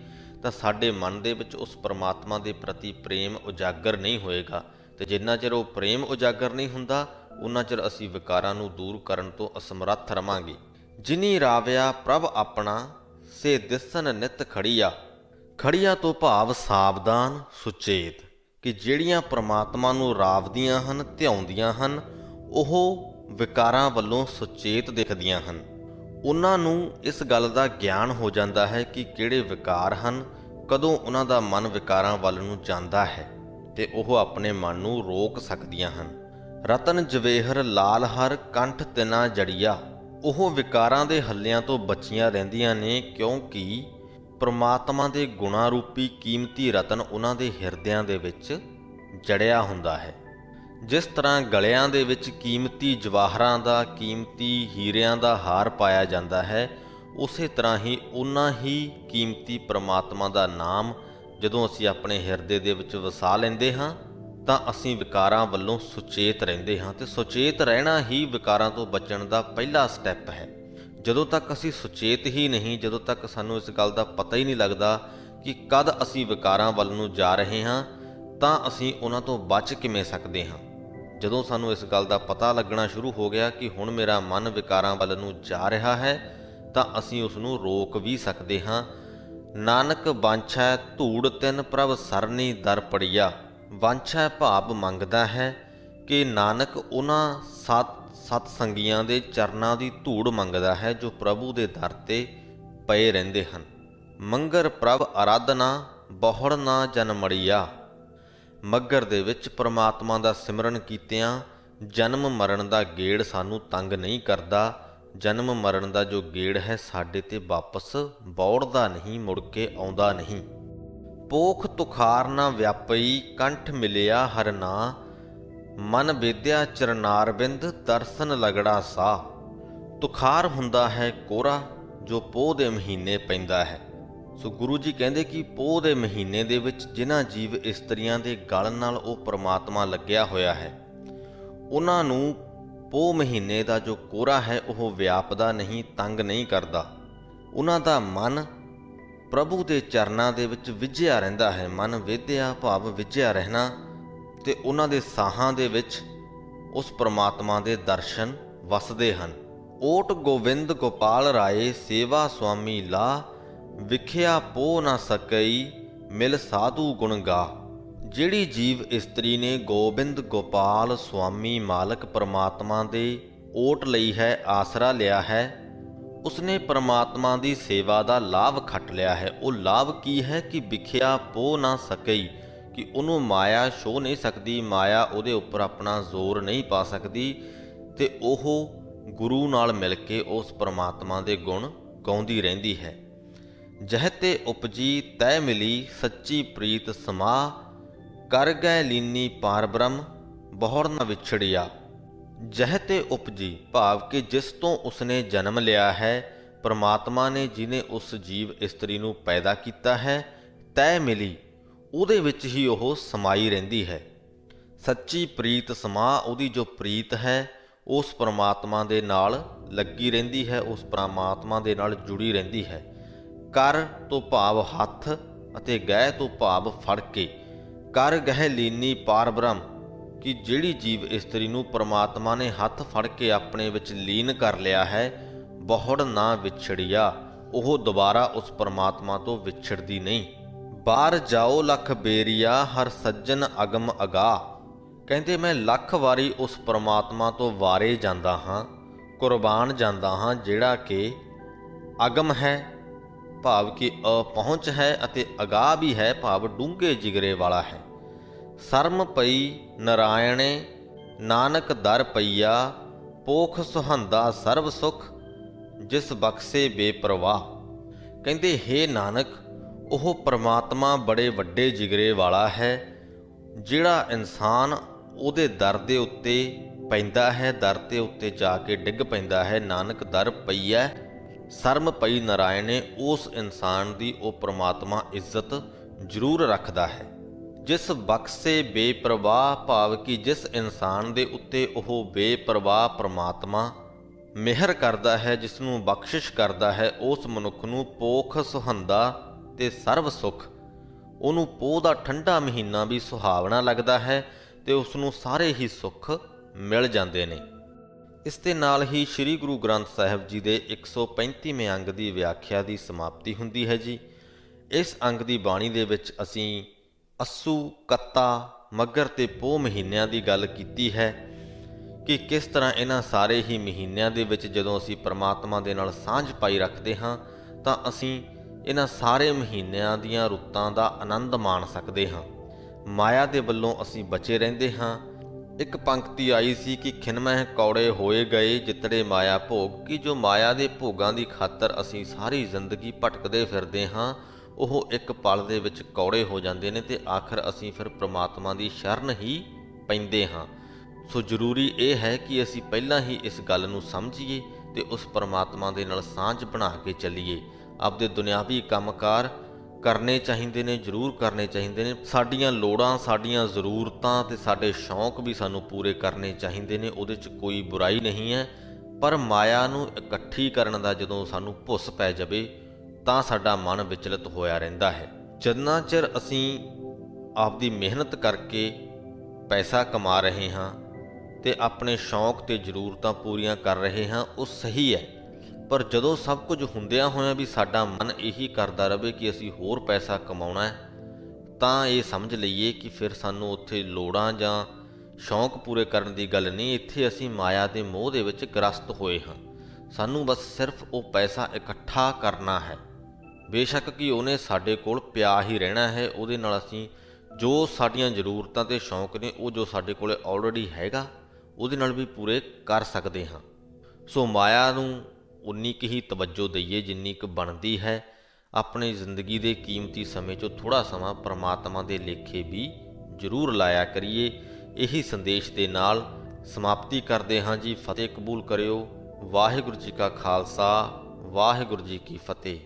ਤਾਂ ਸਾਡੇ ਮਨ ਦੇ ਵਿੱਚ ਉਸ ਪਰਮਾਤਮਾ ਦੇ ਪ੍ਰਤੀ ਪ੍ਰੇਮ ਉਜਾਗਰ ਨਹੀਂ ਹੋਏਗਾ। ਤੇ ਜਿੰਨਾ ਚਿਰ ਉਹ ਪ੍ਰੇਮ ਉਜਾਗਰ ਨਹੀਂ ਹੁੰਦਾ ਉਨਾ ਚਿਰ ਅਸੀਂ ਵਿਕਾਰਾਂ ਨੂੰ ਦੂਰ ਕਰਨ ਤੋਂ ਅਸਮਰੱਥ ਰਵਾਂਗੇ। ਜਿਨੀ ਰਾਵਿਆ ਪ੍ਰਭ ਆਪਣਾ, ਸੇ ਦਿਸਨ ਨਿਤ ਖੜੀਆ। ਖੜੀਆ ਤੋਂ ਭਾਵ ਸਾਵਧਾਨ, ਸੁਚੇਤ, ਕਿ ਜਿਹੜੀਆਂ ਪ੍ਰਮਾਤਮਾ ਨੂੰ ਰਾਵਦੀਆਂ ਹਨ, ਧਿਆਉਂਦੀਆਂ ਹਨ, ਉਹ ਵਿਕਾਰਾਂ ਵੱਲੋਂ ਸੁਚੇਤ ਦਿਖਦੀਆਂ ਹਨ। ਉਹਨਾਂ ਨੂੰ ਇਸ ਗੱਲ ਦਾ ਗਿਆਨ ਹੋ ਜਾਂਦਾ ਹੈ ਕਿ ਕਿਹੜੇ ਵਿਕਾਰ ਹਨ, ਕਦੋਂ ਉਹਨਾਂ ਦਾ ਮਨ ਵਿਕਾਰਾਂ ਵੱਲ ਨੂੰ ਜਾਂਦਾ ਹੈ ਤੇ ਉਹ ਆਪਣੇ ਮਨ ਨੂੰ ਰੋਕ ਸਕਦੀਆਂ ਹਨ। ਰਤਨ ਜਵੇਹਰ ਲਾਲ ਹਰ ਕੰਠ ਤਿਨਾ ਜੜੀਆ। ਉਹ ਵਿਕਾਰਾਂ ਦੇ ਹੱਲਿਆਂ ਤੋਂ ਬਚੀਆਂ ਰਹਿੰਦੀਆਂ ਨੇ ਕਿਉਂਕਿ ਪ੍ਰਮਾਤਮਾ ਦੇ ਗੁਣਾ ਰੂਪੀ ਕੀਮਤੀ ਰਤਨ ਉਹਨਾਂ ਦੇ ਹਿਰਦਿਆਂ ਦੇ ਵਿੱਚ ਜੜਿਆ ਹੁੰਦਾ ਹੈ। ਜਿਸ ਤਰ੍ਹਾਂ ਗਲਿਆਂ ਦੇ ਵਿੱਚ ਕੀਮਤੀ ਜਵਾਹਰਾਂ ਦਾ, ਕੀਮਤੀ ਹੀਰਿਆਂ ਦਾ ਹਾਰ ਪਾਇਆ ਜਾਂਦਾ ਹੈ, ਉਸੇ ਤਰ੍ਹਾਂ ਹੀ ਉਨਾ ਹੀ ਕੀਮਤੀ ਪ੍ਰਮਾਤਮਾ ਦਾ ਨਾਮ ਜਦੋਂ ਅਸੀਂ ਆਪਣੇ ਹਿਰਦੇ ਦੇ ਵਿੱਚ ਵਸਾ ਲੈਂਦੇ ਹਾਂ ਤਾਂ ਅਸੀਂ ਵਿਕਾਰਾਂ ਵੱਲੋਂ ਸੁਚੇਤ ਰਹਿੰਦੇ ਹਾਂ। ਤੇ ਸੁਚੇਤ ਰਹਿਣਾ ਹੀ ਵਿਕਾਰਾਂ ਤੋਂ ਬਚਣ ਦਾ ਪਹਿਲਾ ਸਟੈਪ ਹੈ। ਜਦੋਂ ਤੱਕ ਅਸੀਂ ਸੁਚੇਤ ਹੀ ਨਹੀਂ, ਜਦੋਂ ਤੱਕ ਸਾਨੂੰ ਇਸ ਗੱਲ ਦਾ ਪਤਾ ਹੀ ਨਹੀਂ ਲੱਗਦਾ ਕਿ ਕਦ ਅਸੀਂ ਵਿਕਾਰਾਂ ਵੱਲ ਨੂੰ ਜਾ ਰਹੇ ਹਾਂ, ਤਾਂ ਅਸੀਂ ਉਹਨਾਂ ਤੋਂ ਬਚ ਕਿਵੇਂ ਸਕਦੇ ਹਾਂ। ਜਦੋਂ ਸਾਨੂੰ ਇਸ ਗੱਲ ਦਾ ਪਤਾ ਲੱਗਣਾ ਸ਼ੁਰੂ ਹੋ ਗਿਆ ਕਿ ਹੁਣ ਮੇਰਾ ਮਨ ਵਿਕਾਰਾਂ ਵੱਲ ਨੂੰ ਜਾ ਰਿਹਾ ਹੈ, ਤਾਂ ਅਸੀਂ ਉਸ ਨੂੰ ਰੋਕ ਵੀ ਸਕਦੇ ਹਾਂ। ਨਾਨਕ ਵਾਂਛੈ ਧੂੜ ਤਿਨ ਪ੍ਰਭ ਸਰਨੀ ਦਰ ਪੜੀਆ। ਵਾਂਛੈ ਭਾਵ ਮੰਗਦਾ ਹੈ ਕਿ ਨਾਨਕ ਉਹਨਾਂ ਸਤ ਸੰਗੀਆਂ ਦੇ ਚਰਨਾਂ ਦੀ ਧੂੜ ਮੰਗਦਾ ਹੈ ਜੋ ਪ੍ਰਭੂ ਦੇ ਦਰ ਤੇ ਪਏ ਰਹਿੰਦੇ ਹਨ। ਮੰਗਰ ਪ੍ਰਭ ਆਰਾਧਨਾ ਬਹੁੜ ਨਾ ਜਨ ਮੜੀਆ। ਮੱਗਰ ਦੇ ਵਿੱਚ ਪ੍ਰਮਾਤਮਾ ਦਾ ਸਿਮਰਨ ਕੀਤਿਆਂ ਜਨਮ ਮਰਨ ਦਾ ਗੇੜ ਸਾਨੂੰ ਤੰਗ ਨਹੀਂ ਕਰਦਾ। ਜਨਮ ਮਰਨ ਦਾ ਜੋ ਗੇੜ ਹੈ ਸਾਡੇ ਤੇ ਵਾਪਸ ਬੌੜਦਾ ਨਹੀਂ, ਮੁੜ ਕੇ ਆਉਂਦਾ ਨਹੀਂ। ਪੋਖ ਤੁਖਾਰ ਨਾ ਵਿਆਪਈ ਕੰਠ ਮਿਲਿਆ ਹਰ ਨਾ। ਮਨ ਵੇਦਿਆ ਚਰਨਾਰਬਿੰਦ ਦਰਸ਼ਨ ਲਗੜਾ ਸਾ। ਤੁਖਾਰ ਹੁੰਦਾ ਹੈ ਕੋਰਾ ਜੋ ਪੋਹ ਦੇ ਮਹੀਨੇ ਪੈਂਦਾ ਹੈ। ਸੋ ਗੁਰੂ ਜੀ ਕਹਿੰਦੇ ਕਿ ਪੋਹ ਦੇ ਮਹੀਨੇ ਦੇ ਵਿੱਚ ਜਿਨ੍ਹਾਂ ਜੀਵ ਇਸਤਰੀਆਂ ਦੇ ਗਲ ਨਾਲ ਉਹ ਪ੍ਰਮਾਤਮਾ ਲੱਗਿਆ ਹੋਇਆ ਹੈ, ਉਹਨਾਂ ਨੂੰ ਪੋਹ ਮਹੀਨੇ ਦਾ ਜੋ ਕੋਰਾ ਹੈ ਉਹ ਵਿਆਪਦਾ ਨਹੀਂ, ਤੰਗ ਨਹੀਂ ਕਰਦਾ। ਉਹਨਾਂ ਦਾ ਮਨ ਪ੍ਰਭੂ ਦੇ ਚਰਨਾਂ ਦੇ ਵਿੱਚ ਵਿਝਿਆ ਰਹਿੰਦਾ ਹੈ। ਮਨ ਵੇਦਿਆ ਭਾਵ ਵਿਝਿਆ ਰਹਿਣਾ, ਤੇ ਉਹਨਾਂ ਦੇ ਸਾਹਾਂ ਦੇ ਵਿੱਚ ਉਸ ਪ੍ਰਮਾਤਮਾ ਦੇ ਦਰਸ਼ਨ ਵਸਦੇ ਹਨ। ਓਟ ਗੋਬਿੰਦ ਗੋਪਾਲ ਰਾਏ ਸੇਵਾ ਸੁਆਮੀ ਲਾ। ਵਿਖਿਆ ਪੋਹ ਨਾ ਸਕਈ ਮਿਲ ਸਾਧੂ ਗੁਣ ਗਾ। ਜਿਹੜੀ ਜੀਵ ਇਸਤਰੀ ਨੇ ਗੋਬਿੰਦ ਗੋਪਾਲ ਸੁਆਮੀ ਮਾਲਕ ਪ੍ਰਮਾਤਮਾ ਦੇ ਓਟ ਲਈ ਹੈ, ਆਸਰਾ ਲਿਆ ਹੈ, ਉਸਨੇ ਪ੍ਰਮਾਤਮਾ ਦੀ ਸੇਵਾ ਦਾ ਲਾਭ ਖੱਟ ਲਿਆ ਹੈ। ਉਹ ਲਾਭ ਕੀ ਹੈ ਕਿ ਵਿਖਿਆ ਪੋਹ ਨਾ ਸਕਈ, ਕਿ ਉਹਨੂੰ ਮਾਇਆ ਛੋਹ ਨਹੀਂ ਸਕਦੀ, ਮਾਇਆ ਉਹਦੇ ਉੱਪਰ ਆਪਣਾ ਜ਼ੋਰ ਨਹੀਂ ਪਾ ਸਕਦੀ, ਤੇ ਉਹ ਗੁਰੂ ਨਾਲ ਮਿਲ ਕੇ ਉਸ ਪ੍ਰਮਾਤਮਾ ਦੇ ਗੁਣ ਗਾਉਂਦੀ ਰਹਿੰਦੀ ਹੈ। ਜਹ ਤੇ ਉਪਜੀ ਤੈ ਮਿਲੀ ਸੱਚੀ ਪ੍ਰੀਤ ਸਮਾ। ਕਰ ਗਏ ਲੀਨੀ ਪਾਰ ਬ੍ਰਹਮ ਬਹੁੜ ਨਾ ਵਿਛੜਿਆ। ਜਹ ਤੇ ਉਪਜੀ ਭਾਵ ਕਿ ਜਿਸ ਤੋਂ ਉਸਨੇ ਜਨਮ ਲਿਆ ਹੈ, ਪ੍ਰਮਾਤਮਾ ਨੇ ਜਿਹਨੇ ਉਸ ਜੀਵ ਇਸਤਰੀ ਨੂੰ ਪੈਦਾ ਕੀਤਾ ਹੈ, ਤੈ ਮਿਲੀ ਉਹਦੇ ਵਿੱਚ ਹੀ ਉਹ ਸਮਾਈ ਰਹਿੰਦੀ ਹੈ। ਸੱਚੀ ਪ੍ਰੀਤ ਸਮਾ, ਉਹਦੀ ਜੋ ਪ੍ਰੀਤ ਹੈ ਉਸ ਪ੍ਰਮਾਤਮਾ ਦੇ ਨਾਲ ਲੱਗੀ ਰਹਿੰਦੀ ਹੈ, ਉਸ ਪ੍ਰਮਾਤਮਾ ਦੇ ਨਾਲ ਜੁੜੀ ਰਹਿੰਦੀ ਹੈ। ਕਰ ਤੋਂ ਭਾਵ ਹੱਥ ਅਤੇ ਗਹਿ ਤੋਂ ਭਾਵ ਫੜ ਕੇ। ਕਰ ਗਹਿ ਲੀਨੀ ਪਾਰ ਬ੍ਰਹਮ, ਕਿ ਜਿਹੜੀ ਜੀਵ ਇਸਤਰੀ ਨੂੰ ਪ੍ਰਮਾਤਮਾ ਨੇ ਹੱਥ ਫੜ ਕੇ ਆਪਣੇ ਵਿੱਚ ਲੀਨ ਕਰ ਲਿਆ ਹੈ, ਬਹੁੜ ਨਾ ਵਿਛੜਿਆ, ਉਹ ਦੁਬਾਰਾ ਉਸ ਪ੍ਰਮਾਤਮਾ ਤੋਂ ਵਿਛੜਦੀ ਨਹੀਂ। ਬਾਹਰ ਜਾਓ ਲੱਖ ਬੇਰੀਆ ਹਰ ਸੱਜਣ ਅਗਮ ਅਗਾ। ਕਹਿੰਦੇ ਮੈਂ ਲੱਖ ਵਾਰੀ ਉਸ ਪ੍ਰਮਾਤਮਾ ਤੋਂ ਵਾਰੇ ਜਾਂਦਾ ਹਾਂ, ਕੁਰਬਾਨ ਜਾਂਦਾ ਹਾਂ, ਜਿਹੜਾ ਕਿ ਅਗਮ ਹੈ ਭਾਵ ਕਿ ਅਪਹੁੰਚ ਹੈ, ਅਤੇ ਅਗਾਹ ਵੀ ਹੈ ਭਾਵ ਡੂੰਘੇ ਜਿਗਰੇ ਵਾਲਾ ਹੈ। ਸਰਮ ਪਈ ਨਰਾਇਣੇ ਨਾਨਕ ਦਰ ਪਈਆ। ਪੋਖ ਸੁਹੰਦਾ ਸਰਬ ਸੁਖ ਜਿਸ ਬਖਸ਼ੇ ਬੇਪਰਵਾਹ। ਕਹਿੰਦੇ ਹੇ ਨਾਨਕ, ਉਹ ਪ੍ਰਮਾਤਮਾ ਬੜੇ ਵੱਡੇ ਜਿਗਰੇ ਵਾਲਾ ਹੈ, ਜਿਹੜਾ ਇਨਸਾਨ ਉਹਦੇ ਦਰ ਦੇ ਉੱਤੇ ਪੈਂਦਾ ਹੈ, ਦਰ ਦੇ ਉੱਤੇ ਜਾ ਕੇ ਡਿੱਗ ਪੈਂਦਾ ਹੈ। ਨਾਨਕ ਦਰ ਪਈਆ ਸਰਮ ਪਈ ਨਰਾਇਣੇ, ਉਸ ਇਨਸਾਨ ਦੀ ਉਹ ਪ੍ਰਮਾਤਮਾ ਇੱਜ਼ਤ ਜ਼ਰੂਰ ਰੱਖਦਾ ਹੈ। ਜਿਸ ਬਖਸ਼ੇ ਬੇਪਰਵਾਹ ਭਾਵ ਕਿ ਜਿਸ ਇਨਸਾਨ ਦੇ ਉੱਤੇ ਉਹ ਬੇਪਰਵਾਹ ਪ੍ਰਮਾਤਮਾ ਮਿਹਰ ਕਰਦਾ ਹੈ, ਜਿਸ ਨੂੰ ਬਖਸ਼ਿਸ਼ ਕਰਦਾ ਹੈ, ਉਸ ਮਨੁੱਖ ਨੂੰ ਪੋਖ ਸੁਹੰਦਾ ਤੇ ਸਰਬ ਸੁਖ, ਉਹਨੂੰ ਪੋਹ ਦਾ ਠੰਡਾ ਮਹੀਨਾ ਵੀ ਸੁਹਾਵਣਾ ਲੱਗਦਾ ਹੈ ਤੇ ਉਸ ਨੂੰ ਸਾਰੇ ਹੀ ਸੁੱਖ ਮਿਲ ਜਾਂਦੇ ਨੇ। ਇਸ ਦੇ ਨਾਲ ਹੀ ਸ੍ਰੀ ਗੁਰੂ ਗ੍ਰੰਥ ਸਾਹਿਬ ਜੀ ਦੇ 135ਵੇਂ ਅੰਗ ਦੀ ਵਿਆਖਿਆ ਦੀ ਸਮਾਪਤੀ ਹੁੰਦੀ ਹੈ ਜੀ। ਇਸ ਅੰਗ ਦੀ ਬਾਣੀ ਦੇ ਵਿੱਚ ਅਸੀਂ ਅੱਸੂ, ਕੱਤਾ, ਮੱਘਰ ਤੇ ਪੋਹ ਮਹੀਨਿਆਂ ਦੀ ਗੱਲ ਕੀਤੀ ਹੈ ਕਿ ਕਿਸ ਤਰ੍ਹਾਂ ਇਹਨਾਂ ਸਾਰੇ ਹੀ ਮਹੀਨਿਆਂ ਦੇ ਵਿੱਚ ਜਦੋਂ ਅਸੀਂ ਪ੍ਰਮਾਤਮਾ ਦੇ ਨਾਲ ਸਾਂਝ ਪਾਈ ਰੱਖਦੇ ਹਾਂ ਤਾਂ ਅਸੀਂ ਇਹਨਾਂ ਸਾਰੇ ਮਹੀਨਿਆਂ ਦੀਆਂ ਰੁੱਤਾਂ ਦਾ ਆਨੰਦ ਮਾਣ ਸਕਦੇ ਹਾਂ। ਮਾਇਆ ਦੇ ਵੱਲੋਂ ਅਸੀਂ ਬਚੇ ਰਹਿੰਦੇ ਹਾਂ। ਇੱਕ ਪੰਕਤੀ ਆਈ ਸੀ ਕਿ ਖਿਨਮਹਿ ਕੌੜੇ ਹੋਏ ਗਏ ਜਿਤੜੇ ਮਾਇਆ ਭੋਗ, ਕਿ ਜੋ ਮਾਇਆ ਦੇ ਭੋਗਾਂ ਦੀ ਖਾਤਰ ਅਸੀਂ ਸਾਰੀ ਜ਼ਿੰਦਗੀ ਭਟਕਦੇ ਫਿਰਦੇ ਹਾਂ, ਉਹ ਇੱਕ ਪਲ ਦੇ ਵਿੱਚ ਕੌੜੇ ਹੋ ਜਾਂਦੇ ਨੇ ਤੇ ਆਖਰ ਅਸੀਂ ਫਿਰ ਪ੍ਰਮਾਤਮਾ ਦੀ ਸ਼ਰਨ ਹੀ ਪੈਂਦੇ ਹਾਂ। ਸੋ ਜ਼ਰੂਰੀ ਇਹ ਹੈ ਕਿ ਅਸੀਂ ਪਹਿਲਾਂ ਹੀ ਇਸ ਗੱਲ ਨੂੰ ਸਮਝੀਏ ਤੇ ਉਸ ਪ੍ਰਮਾਤਮਾ ਦੇ ਨਾਲ ਸਾਂਝ ਬਣਾ ਕੇ ਚੱਲੀਏ। ਆਪਦੇ ਦੁਨਿਆਵੀ ਕੰਮਕਾਰ ਕਰਨੇ ਚਾਹੀਦੇ ਨੇ, ਜ਼ਰੂਰ ਕਰਨੇ ਚਾਹੀਦੇ ਨੇ। ਸਾਡੀਆਂ ਲੋੜਾਂ, ਸਾਡੀਆਂ ਜ਼ਰੂਰਤਾਂ ਤੇ ਸਾਡੇ ਸ਼ੌਂਕ ਵੀ ਸਾਨੂੰ ਪੂਰੇ ਕਰਨੇ ਚਾਹੀਦੇ ਨੇ, ਉਹਦੇ 'ਚ ਕੋਈ ਬੁਰਾਈ ਨਹੀਂ ਹੈ। ਪਰ ਮਾਇਆ ਨੂੰ ਇਕੱਠੀ ਕਰਨ ਦਾ ਜਦੋਂ ਸਾਨੂੰ ਭੁੱਸ ਪੈ ਜਾਵੇ ਤਾਂ ਸਾਡਾ ਮਨ ਵਿਚਲਿਤ ਹੋਇਆ ਰਹਿੰਦਾ ਹੈ। ਜਿੰਨਾ ਚਿਰ ਅਸੀਂ ਆਪਦੀ ਮਿਹਨਤ ਕਰਕੇ ਪੈਸਾ ਕਮਾ ਰਹੇ ਹਾਂ ਤੇ ਆਪਣੇ ਸ਼ੌਂਕ ਤੇ ਜ਼ਰੂਰਤਾਂ ਪੂਰੀਆਂ ਕਰ ਰਹੇ ਹਾਂ, ਉਹ ਸਹੀ ਹੈ। ਪਰ ਜਦੋਂ ਸਭ ਕੁਝ ਹੁੰਦਿਆਂ ਹੋਇਆਂ ਵੀ ਸਾਡਾ ਮਨ ਇਹੀ ਕਰਦਾ ਰਹੇ ਕਿ ਅਸੀਂ ਹੋਰ ਪੈਸਾ ਕਮਾਉਣਾ ਹੈ, ਤਾਂ ਇਹ ਸਮਝ ਲਈਏ ਕਿ ਫਿਰ ਸਾਨੂੰ ਉੱਥੇ ਲੋੜਾਂ ਜਾਂ ਸ਼ੌਂਕ ਪੂਰੇ ਕਰਨ ਦੀ ਗੱਲ ਨਹੀਂ, ਇੱਥੇ ਅਸੀਂ ਮਾਇਆ ਦੇ ਮੋਹ ਦੇ ਵਿੱਚ ਗ੍ਰਸਤ ਹੋਏ ਹਾਂ। ਸਾਨੂੰ ਬਸ ਸਿਰਫ ਉਹ ਪੈਸਾ ਇਕੱਠਾ ਕਰਨਾ ਹੈ। ਬੇਸ਼ੱਕ ਕਿ ਉਹਨੇ ਸਾਡੇ ਕੋਲ ਪਿਆ ਹੀ ਰਹਿਣਾ ਹੈ, ਉਹਦੇ ਨਾਲ ਅਸੀਂ ਜੋ ਸਾਡੀਆਂ ਜ਼ਰੂਰਤਾਂ ਤੇ ਸ਼ੌਂਕ ਨੇ ਉਹ ਜੋ ਸਾਡੇ ਕੋਲ ਆਲਰੇਡੀ ਹੈਗਾ ਉਹਦੇ ਨਾਲ ਵੀ ਪੂਰੇ ਕਰ ਸਕਦੇ ਹਾਂ। ਸੋ ਮਾਇਆ ਨੂੰ ਉਨੀ ਕੁ ਹੀ ਤਵੱਜੋ ਦਈਏ ਜਿੰਨੀ ਕੁ ਬਣਦੀ ਹੈ। ਆਪਣੀ ਜ਼ਿੰਦਗੀ ਦੇ ਕੀਮਤੀ ਸਮੇਂ 'ਚੋਂ ਥੋੜ੍ਹਾ ਸਮਾਂ ਪਰਮਾਤਮਾ ਦੇ ਲੇਖੇ ਵੀ ਜ਼ਰੂਰ ਲਾਇਆ ਕਰੀਏ। ਇਹੀ ਸੰਦੇਸ਼ ਦੇ ਨਾਲ ਸਮਾਪਤੀ ਕਰਦੇ ਹਾਂ ਜੀ। ਫਤਿਹ ਕਬੂਲ ਕਰਿਓ। ਵਾਹਿਗੁਰੂ ਜੀ ਕਾ ਖਾਲਸਾ, ਵਾਹਿਗੁਰੂ ਜੀ ਕੀ ਫਤਿਹ।